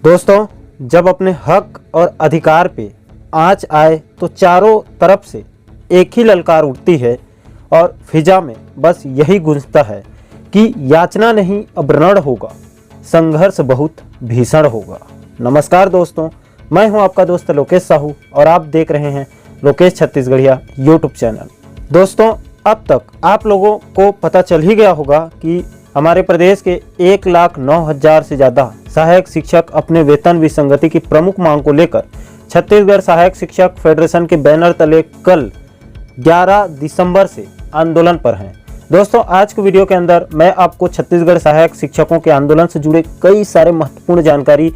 दोस्तों, जब अपने हक और अधिकार पे आंच आए तो चारों तरफ से एक ही ललकार उठती है और फिजा में बस यही गूंजता है कि याचना नहीं अब रण होगा, संघर्ष बहुत भीषण होगा। नमस्कार दोस्तों, मैं हूं आपका दोस्त लोकेश साहू और आप देख रहे हैं लोकेश छत्तीसगढ़िया यूट्यूब चैनल। दोस्तों, अब तक आप लोगों को पता चल ही गया होगा कि हमारे प्रदेश के 1,09,000 से ज़्यादा सहायक शिक्षक अपने वेतन विसंगति की प्रमुख मांग को लेकर छत्तीसगढ़ सहायक शिक्षक फेडरेशन के बैनर तले कल 11 दिसंबर से आंदोलन पर हैं। दोस्तों, आज के वीडियो के अंदर मैं आपको छत्तीसगढ़ सहायक शिक्षकों के आंदोलन से जुड़े कई सारे महत्वपूर्ण जानकारी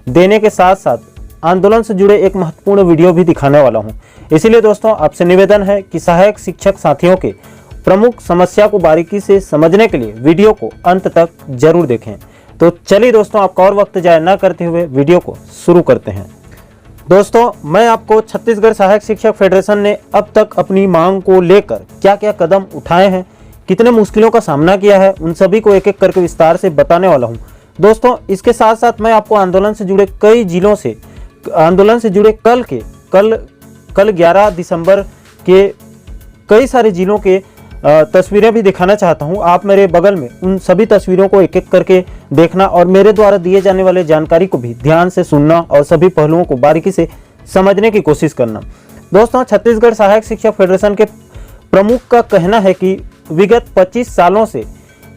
देने के साथ साथ आंदोलन से जुड़े एक महत्वपूर्ण वीडियो भी दिखाने वाला हूं। इसीलिए दोस्तों, आपसे निवेदन है कि सहायक शिक्षक साथियों के प्रमुख समस्या को बारीकी से समझने के लिए वीडियो को अंत तक जरूर देखें। तो चलिए दोस्तों, आपका और वक्त जाया न करते हुए वीडियो को शुरू करते हैं। दोस्तों, मैं आपको छत्तीसगढ़ सहायक शिक्षक फेडरेशन ने अब तक अपनी मांग को लेकर क्या क्या कदम उठाए हैं, कितने मुश्किलों का सामना किया है, उन सभी को एक एक करके विस्तार से बताने वाला हूं। दोस्तों, इसके साथ साथ मैं आपको आंदोलन से जुड़े कई जिलों से आंदोलन से जुड़े कल 11 दिसंबर के कई सारे जिलों के तस्वीरें भी दिखाना चाहता हूं। आप मेरे बगल में उन सभी तस्वीरों को एक एक करके देखना और मेरे द्वारा दिए जाने वाले जानकारी को भी ध्यान से सुनना और सभी पहलुओं को बारीकी से समझने की कोशिश करना। दोस्तों, छत्तीसगढ़ सहायक शिक्षक फेडरेशन के प्रमुख का कहना है कि विगत 25 सालों से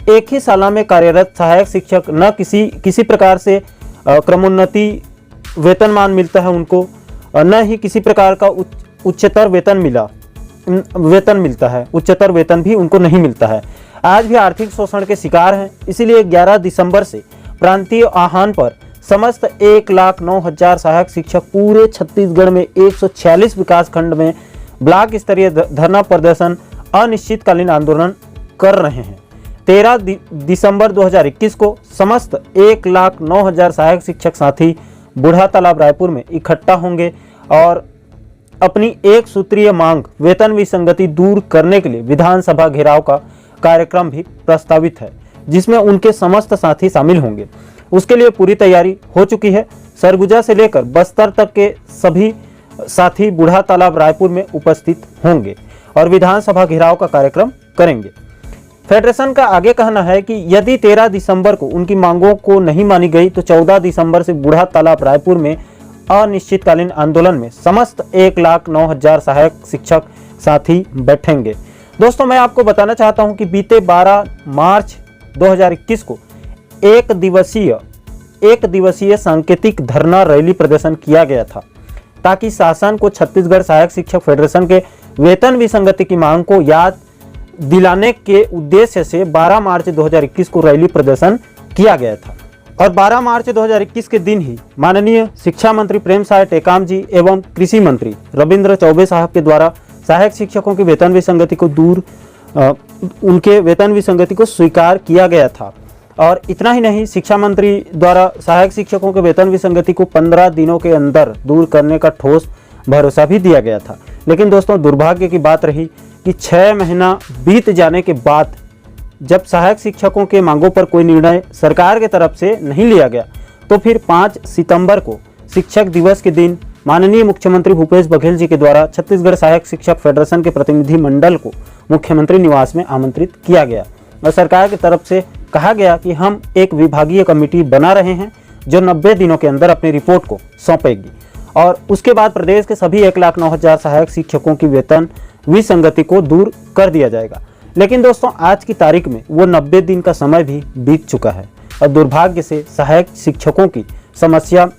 एक ही शाला में कार्यरत सहायक शिक्षक न किसी प्रकार से क्रमोन्नति वेतनमान मिलता है उनको, न ही किसी प्रकार का उच्चतर वेतन मिलता है, उच्चतर वेतन भी उनको नहीं मिलता है। आज भी आर्थिक शोषण के शिकार हैं। इसीलिए 11 दिसंबर से प्रांतीय आह्वान पर समस्त 1,09,000 सहायक शिक्षक पूरे छत्तीसगढ़ में 146 विकास खंड में ब्लॉक स्तरीय धरना प्रदर्शन अनिश्चितकालीन आंदोलन कर रहे हैं। 13 दिसंबर 2021 को समस्त 1,09,000 सहायक शिक्षक साथी बूढ़ा तालाब रायपुर में इकट्ठा होंगे और अपनी एक सूत्रीय मांग वेतन विसंगति दूर करने के लिए विधानसभा घेराव का कार्यक्रम भी प्रस्तावित है, जिसमें उनके समस्त साथी शामिल होंगे। उसके लिए पूरी तैयारी हो चुकी है। सरगुजा से लेकर बस्तर तक के सभी साथी बूढ़ा तालाब रायपुर में उपस्थित होंगे और विधानसभा घेराव का कार्यक्रम करेंगे। फेडरेशन का आगे कहना है कि यदि 13 दिसंबर को उनकी मांगों को नहीं मानी गई तो 14 दिसंबर से बूढ़ा तालाब रायपुर में अनिश्चितकालीन आंदोलन में समस्त 1,09,000 सहायक शिक्षक साथी बैठेंगे। दोस्तों, मैं आपको बताना चाहता हूं कि बीते 12 मार्च 2021 को एक दिवसीय सांकेतिक धरना रैली प्रदर्शन किया गया था ताकि शासन को छत्तीसगढ़ सहायक शिक्षक फेडरेशन के वेतन विसंगति की मांग को याद दिलाने के उद्देश्य से 12 मार्च 2021 को रैली प्रदर्शन किया गया था। और 12 मार्च 2021 के दिन ही माननीय शिक्षा मंत्री प्रेमसाय टेकाम जी एवं कृषि मंत्री रविंद्र चौबे साहब के द्वारा सहायक शिक्षकों की वेतन विसंगति को उनके वेतन विसंगति को स्वीकार किया गया था। और इतना ही नहीं, शिक्षा मंत्री द्वारा सहायक शिक्षकों के वेतन विसंगति को 15 दिनों के अंदर दूर करने का ठोस भरोसा भी दिया गया था। लेकिन दोस्तों, दुर्भाग्य की बात रही कि 6 महीना बीत जाने के बाद जब सहायक शिक्षकों के मांगों पर कोई निर्णय सरकार के तरफ से नहीं लिया गया तो फिर 5 सितंबर को शिक्षक दिवस के दिन माननीय मुख्यमंत्री भूपेश बघेल जी के द्वारा छत्तीसगढ़ सहायक शिक्षक फेडरेशन के प्रतिनिधि मंडल को मुख्यमंत्री निवास में आमंत्रित किया गया और सरकार की तरफ से कहा गया कि हम एक विभागीय कमेटी बना रहे हैं जो 90 दिनों के अंदर अपनी रिपोर्ट को सौंपेगी और उसके बाद प्रदेश के सभी 1,09,000 सहायक शिक्षकों की वेतन विसंगति को दूर कर दिया जाएगा। लेकिन दोस्तों, आज की तारीख में वो 90 दिन का समय भी बीत चुका है और दुर्भाग्य से सहायक शिक्षकों की समस्या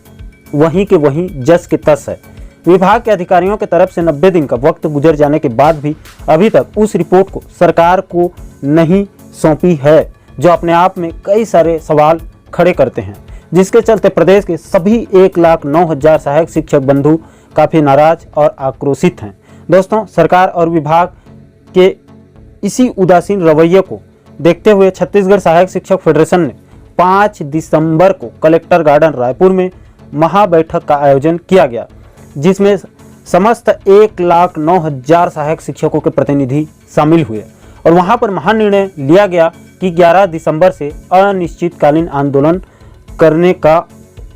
वहीं के वहीं जस की तस है। विभाग के अधिकारियों की तरफ से 90 दिन का वक्त गुजर जाने के बाद भी अभी तक उस रिपोर्ट को सरकार को नहीं सौंपी है, जो अपने आप में कई सारे सवाल खड़े करते हैं, जिसके चलते प्रदेश के सभी 1,09,000 सहायक शिक्षक बंधु काफ़ी नाराज और आक्रोशित हैं। दोस्तों, सरकार और विभाग के इसी उदासीन रवैये को देखते हुए छत्तीसगढ़ सहायक शिक्षक फेडरेशन ने 5 दिसंबर को कलेक्टर गार्डन रायपुर में महाबैठक का आयोजन किया गया, जिसमें समस्त 1,09,000 सहायक शिक्षकों के प्रतिनिधि शामिल हुए और वहां पर महानिर्णय लिया गया कि 11 दिसंबर से अनिश्चितकालीन आंदोलन करने का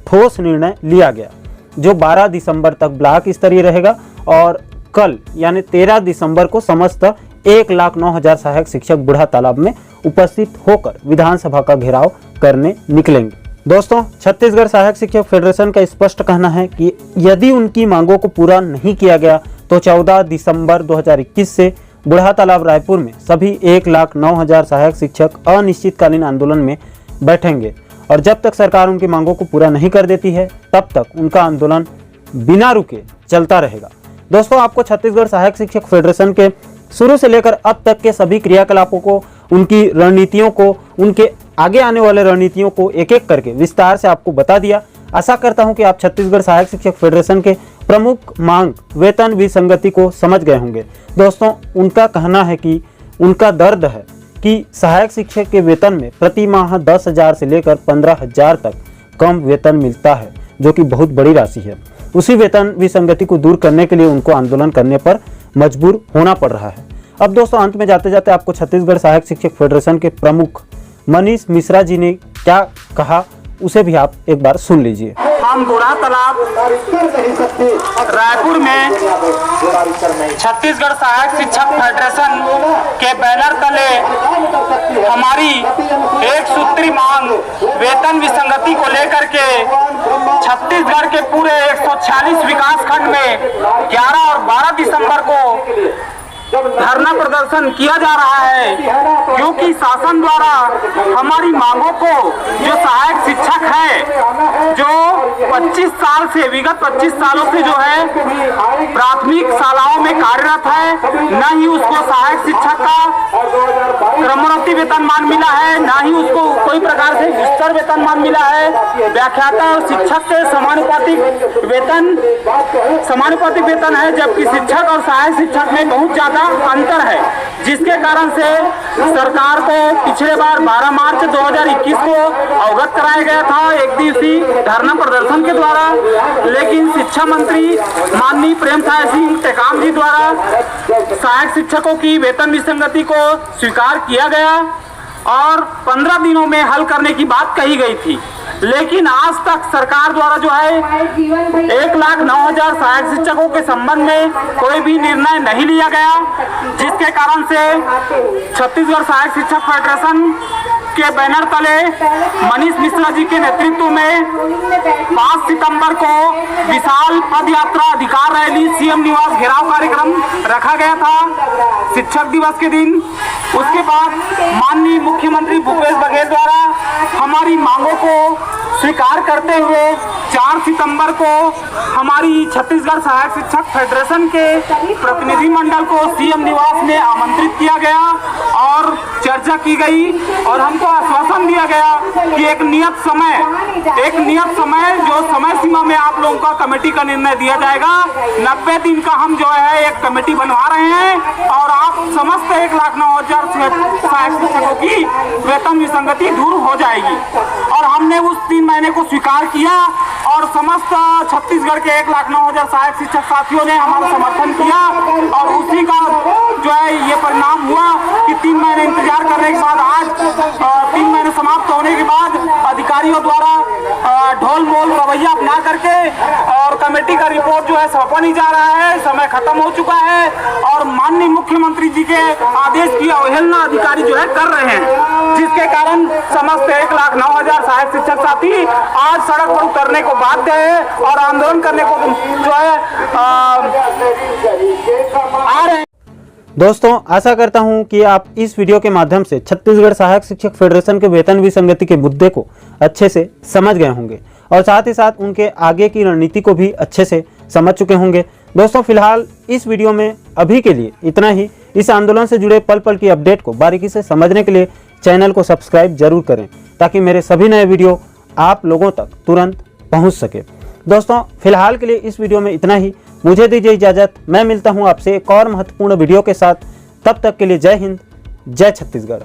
ठोस निर्णय लिया गया, जो 12 दिसंबर तक ब्लॉक स्तरीय रहेगा और कल यानी 13 दिसंबर को समस्त 1,09,000 सहायक शिक्षक बूढ़ा तालाब में उपस्थित होकर विधानसभा का घेराव करने निकलेंगे। दोस्तों, छत्तीसगढ़ सहायक शिक्षक फेडरेशन का स्पष्ट कहना है कि यदि उनकी मांगों को पूरा नहीं किया गया तो 14 दिसंबर 2021 से बूढ़ा तालाब रायपुर में सभी 1,09,000 सहायक शिक्षक अनिश्चितकालीन आंदोलन में बैठेंगे और जब तक सरकार उनकी मांगों को पूरा नहीं कर देती है तब तक उनका आंदोलन बिना रुके चलता रहेगा। दोस्तों, आपको छत्तीसगढ़ सहायक शिक्षक फेडरेशन के शुरू से लेकर अब तक के सभी क्रियाकलापों को, उनकी रणनीतियों को, उनके आगे आने वाले रणनीतियों को एक एक करके विस्तार से आपको बता दिया। आशा करता हूं कि आप छत्तीसगढ़ सहायक शिक्षक फेडरेशन के प्रमुख मांग वेतन विसंगति को समझ गए होंगे। दोस्तों, उनका कहना है कि उनका दर्द है कि सहायक शिक्षक के वेतन में प्रति माह 10,000 से लेकर 15,000 तक कम वेतन मिलता है, जो कि बहुत बड़ी राशि है। उसी वेतन विसंगति को दूर करने के लिए उनको आंदोलन करने पर मजबूर होना पड़ रहा है। अब दोस्तों, अंत में जाते जाते आपको छत्तीसगढ़ सहायक शिक्षक फेडरेशन के प्रमुख मनीष मिश्रा जी ने क्या कहा उसे भी आप एक बार सुन लीजिए। हम बूढ़ा तालाब रायपुर में छत्तीसगढ़ सहायक शिक्षक फेडरेशन के बैनर तले हमारी एक सूत्री मांग वेतन विसंगति को लेकर के छत्तीसगढ़ के पूरे 146 विकास खंड में 11 और 12 दिसंबर को धरना प्रदर्शन किया जा रहा है, क्योंकि शासन द्वारा हमारी मांगों को, जो सहायक शिक्षक है जो 25 साल से, विगत 25 सालों से जो है प्राथमिक शालाओं में कार्यरत है, न ही उसको सहायक शिक्षक का क्रमोन्नति वेतनमान मिला है, न ही उसको कोई प्रकार से गुस्तर वेतनमान मिला है। व्याख्याता और शिक्षक के समानुपातिक वेतन है, जबकि शिक्षक और सहायक शिक्षक में बहुत ज्यादा अंतर है, जिसके कारण से सरकार को पिछले बार 12 मार्च 2021 को अवगत कराया गया था एक दिवसीय धरना प्रदर्शन के द्वारा, लेकिन शिक्षा मंत्री माननीय प्रेमसाय सिंह टेकाम जी द्वारा सहायक शिक्षकों की वेतन विसंगति को स्वीकार किया गया और 15 दिनों में हल करने की बात कही गई थी। लेकिन आज तक सरकार द्वारा जो है 1,09,000 सहायक शिक्षकों के संबंध में कोई भी निर्णय नहीं लिया गया, जिसके कारण से छत्तीसगढ़ सहायक शिक्षक फेडरेशन के बैनर तले मनीष मिश्रा जी के नेतृत्व में 5 सितंबर को विशाल पद यात्रा, अधिकार रैली, सीएम निवास घेराव कार्यक्रम रखा गया था शिक्षक दिवस के दिन। उसके बाद माननीय मुख्यमंत्री भूपेश बघेल द्वारा हमारी मांगों को स्वीकार करते हुए 4 सितंबर को हमारी छत्तीसगढ़ सहायक शिक्षक फेडरेशन के प्रतिनिधि मंडल को सीएम निवास में आमंत्रित किया गया और चर्चा की गई और हमको आश्वासन दिया गया कि एक नियत समय जो समय सीमा में आप लोगों का कमेटी का निर्णय दिया जाएगा। 90 दिन का हम जो है एक कमेटी बनवा रहे हैं और आप समस्त 1,09,000 सहायक शिक्षकों की वेतन विसंगति दूर हो जाएगी। और हमने उस 3 महीने को स्वीकार किया और समस्त छत्तीसगढ़ के 1,09,000 सहायक शिक्षक साथियों ने हमारा समर्थन किया और उसी का जो है ये परिणाम हुआ कि 3 महीने इंतजार करने के बाद आज 3 महीने समाप्त होने के बाद अधिकारियों द्वारा ढोल मोल रवैया अपना करके और कमेटी का रिपोर्ट जो है सौंपा नहीं जा रहा है, समय खत्म हो चुका है और माननीय मुख्यमंत्री जी के आदेश की अवहेलना अधिकारी जो है कर रहे हैं, जिसके कारण समस्त 1,09,000 सहायक शिक्षक साथी आज सड़क पर उतरने को बाध्य है और आंदोलन करने को जो है आ रहे हैं। दोस्तों, आशा करता हूं कि आप इस वीडियो के माध्यम से छत्तीसगढ़ सहायक शिक्षक फेडरेशन के वेतन विसंगति के मुद्दे को अच्छे से समझ गए होंगे और साथ ही साथ उनके आगे की रणनीति को भी अच्छे से समझ चुके होंगे। दोस्तों, फिलहाल इस वीडियो में अभी के लिए इतना ही। इस आंदोलन से जुड़े पल पल की अपडेट को बारीकी से समझने के लिए चैनल को सब्सक्राइब जरूर करें, ताकि मेरे सभी नए वीडियो आप लोगों तक तुरंत पहुंच सके। दोस्तों, फिलहाल के लिए इस वीडियो में इतना ही। मुझे दीजिए इजाजत। मैं मिलता हूं आपसे एक और महत्वपूर्ण वीडियो के साथ। तब तक के लिए जय हिंद, जय छत्तीसगढ़।